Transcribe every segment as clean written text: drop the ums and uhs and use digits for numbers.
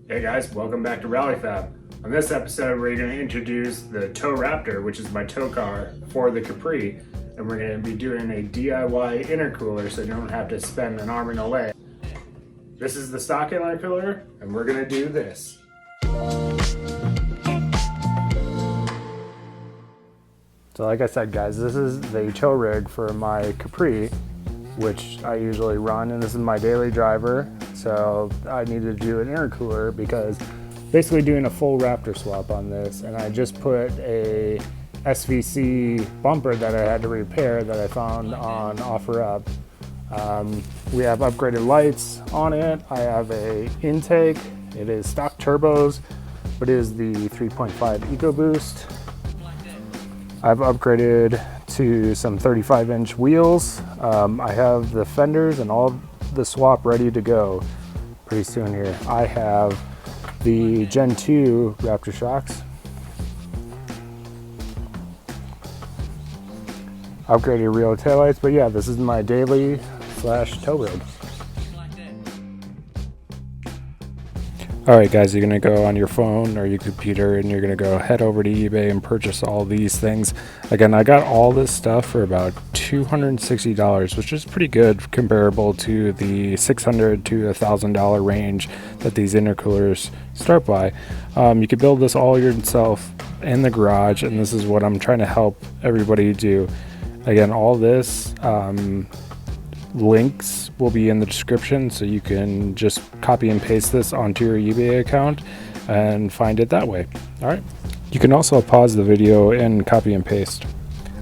Hey guys, welcome back to Rally Fab. On this episode, we're going to introduce the Towraptor, which is my tow car for the Capri, and we're going to be doing a DIY intercooler so you don't have to spend an arm and a leg. This is the stock intercooler, and we're going to do this. So like I said guys, this is the tow rig for my Capri, which I usually run, and this is my daily driver. So I needed to do an intercooler because basically doing a full Raptor swap on this, and I just put a SVC bumper that I had to repair that I found on OfferUp. We have upgraded lights on it. I have a intake. It is stock turbos, but it is the 3.5 ecoboost. I've upgraded to some 35-inch wheels. I have the fenders and all the swap ready to go pretty soon here. I have the Gen 2 Raptor shocks. Upgraded real taillights, but yeah, this is my daily / tow rig. Alright guys, you're going to go on your phone or your computer and you're going to go head over to eBay and purchase all these things. Again, I got all this stuff for about $260, which is pretty good comparable to the $600 to $1,000 range that these intercoolers start by. You can build this all yourself in the garage, and this is what I'm trying to help everybody do. Again, all this links will be in the description, so you can just copy and paste this onto your eBay account and find it that way. All right. You can also pause the video and copy and paste.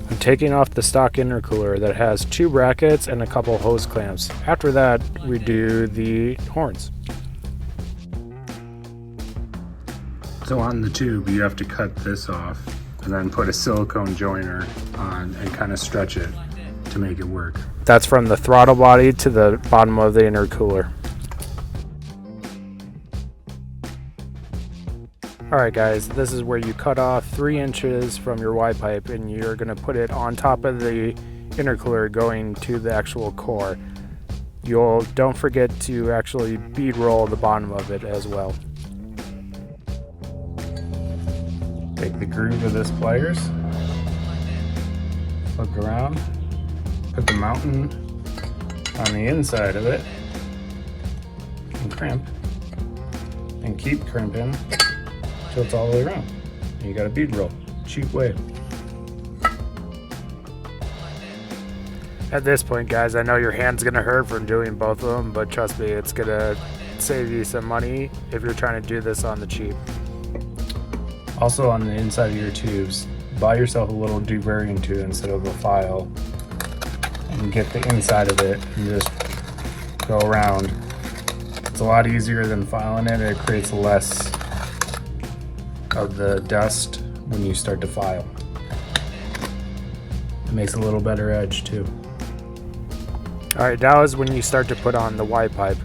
I'm taking off the stock intercooler that has 2 brackets and a couple hose clamps. After that, we do the horns. So on the tube, you have to cut this off and then put a silicone joiner on and kind of stretch it to make it work. That's from the throttle body to the bottom of the intercooler. Alright guys, this is where you cut off 3 inches from your Y pipe and you're going to put it on top of the intercooler going to the actual core. Don't forget to actually bead roll the bottom of it as well. Take the groove of this pliers, flip around, put the mountain on the inside of it, and crimp, and keep crimping till it's all the way around. And you got a bead roll, cheap way. At this point guys, I know your hand's gonna hurt from doing both of them, but trust me, it's gonna save you some money if you're trying to do this on the cheap. Also on the inside of your tubes, buy yourself a little deburring tool instead of a file, and get the inside of it and just go around. It's a lot easier than filing it. It creates less of the dust when you start to file. It makes a little better edge too. Alright, now is when you start to put on the Y pipe.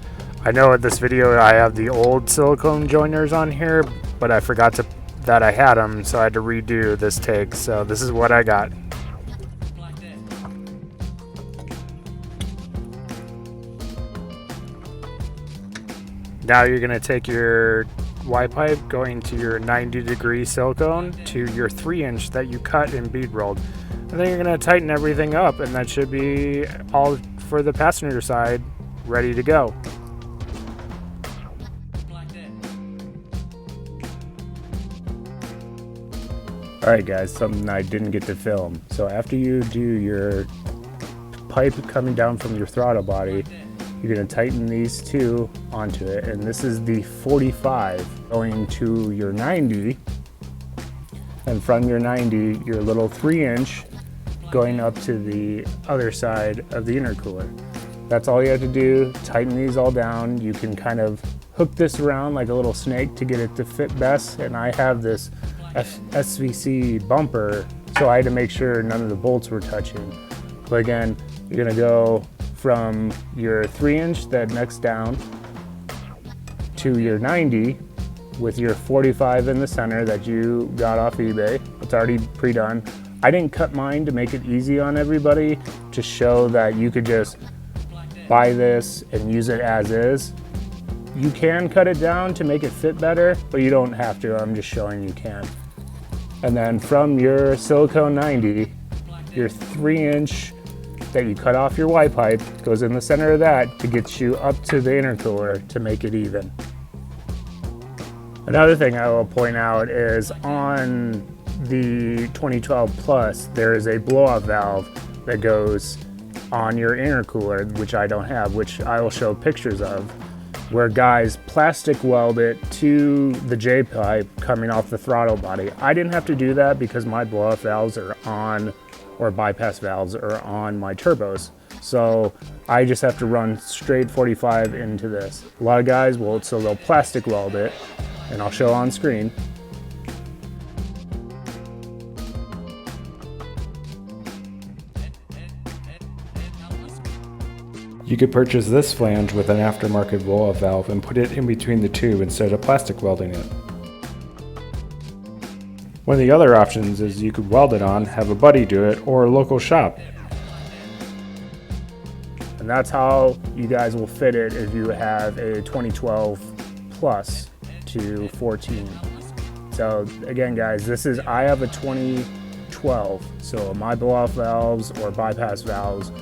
I know in this video I have the old silicone joiners on here, but I forgot that I had them, so I had to redo this take. So this is what I got. Now you're going to take your Y pipe going to your 90-degree silicone to your 3-inch that you cut and bead rolled. And then you're going to tighten everything up, and that should be all for the passenger side ready to go. Alright guys, something I didn't get to film. So after you do your pipe coming down from your throttle body, you're going to tighten these 2 onto it, and this is the 45 going to your 90, and from your 90 your little 3-inch going up to the other side of the intercooler. That's all you have to do. Tighten these all down. You can kind of hook this around like a little snake to get it to fit best, and I have this SVC bumper, so I had to make sure none of the bolts were touching. But again, you're going to go from your 3-inch that next down to your 90 with your 45 in the center that you got off eBay. It's already pre-done. I didn't cut mine to make it easy on everybody, to show that you could just buy this and use it as is. You can cut it down to make it fit better, but you don't have to. I'm just showing you can. And then from your Silicone 90, your 3-inch that you cut off your Y pipe goes in the center of that to get you up to the intercooler to make it even. Another thing I will point out is on the 2012 Plus, there is a blow-off valve that goes on your intercooler, which I don't have, which I will show pictures of, where guys plastic weld it to the J pipe coming off the throttle body. I didn't have to do that because my blow-off valves are on, or bypass valves are on my turbos. So I just have to run straight 45 into this. A lot of guys will, so they'll plastic weld it, and I'll show on screen. You could purchase this flange with an aftermarket blow-off valve and put it in between the two instead of plastic welding it. One of the other options is you could weld it on, have a buddy do it, or a local shop. And that's how you guys will fit it if you have a 2012 Plus to 14. So again guys, I have a 2012, so my blow-off valves or bypass valves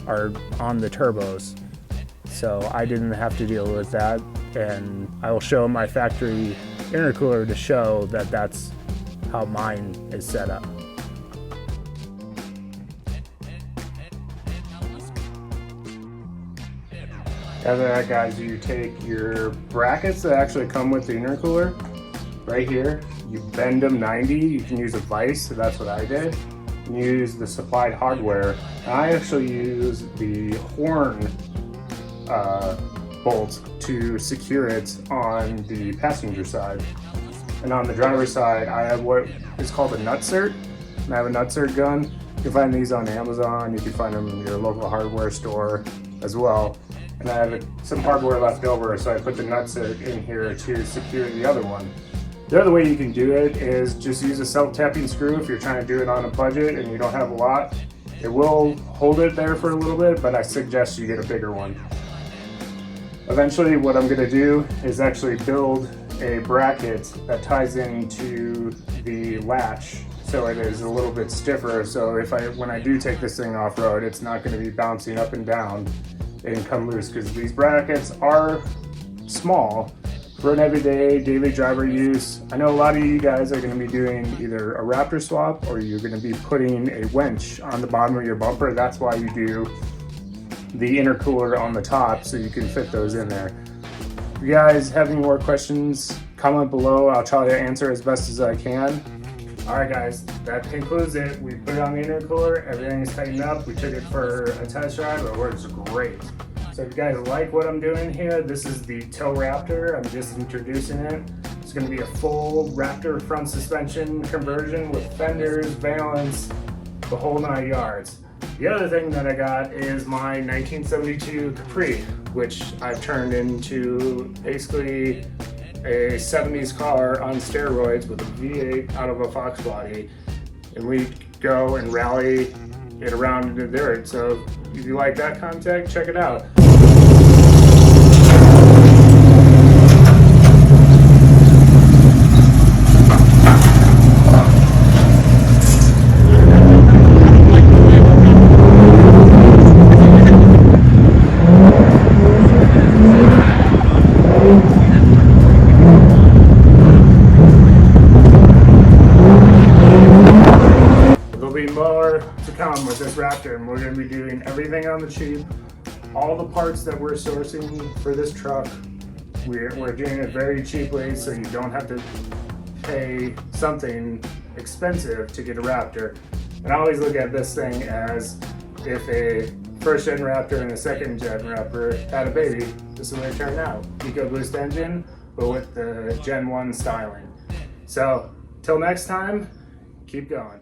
are on the turbos, so I didn't have to deal with that, and I will show my factory intercooler to show that that's how mine is set up. After that guys, you take your brackets that actually come with the intercooler right here, you bend them 90, you can use a vise, so that's what I did. Use the supplied hardware. I actually use the horn bolt to secure it on the passenger side. And on the driver's side, I have what is called a nutsert. And I have a nutsert gun. You can find these on Amazon. You can find them in your local hardware store as well. And I have some hardware left over, so I put the nutsert in here to secure the other one. The other way you can do it is just use a self-tapping screw if you're trying to do it on a budget and you don't have a lot. It will hold it there for a little bit, but I suggest you get a bigger one. Eventually what I'm going to do is actually build a bracket that ties into the latch so it is a little bit stiffer, so when I do take this thing off-road, it's not going to be bouncing up and down and come loose, because these brackets are small for an everyday daily driver use. I know a lot of you guys are going to be doing either a Raptor swap or you're going to be putting a winch on the bottom of your bumper. That's why you do the intercooler on the top, so you can fit those in there. If you guys have any more questions, comment below. I'll try to answer as best as I can. Alright guys, that concludes it. We put it on the intercooler, everything is tightened up. We took it for a test drive, it works great. So if you guys like what I'm doing here, this is the Towraptor. I'm just introducing it. It's going to be a full Raptor front suspension conversion with fenders, valance, the whole 9 yards. The other thing that I got is my 1972 Capri, which I've turned into basically a 70s car on steroids with a V8 out of a Fox body. And we go and rally it around in the dirt. So if you like that content, check it out. More to come with this Raptor, and we're going to be doing everything on the cheap. All the parts that we're sourcing for this truck, we're doing it very cheaply, so you don't have to pay something expensive to get a Raptor. And I always look at this thing as if a first gen Raptor and a second gen Raptor had a baby, this is what it turned out. EcoBoost engine, but with the Gen 1 styling. So till next time, keep going.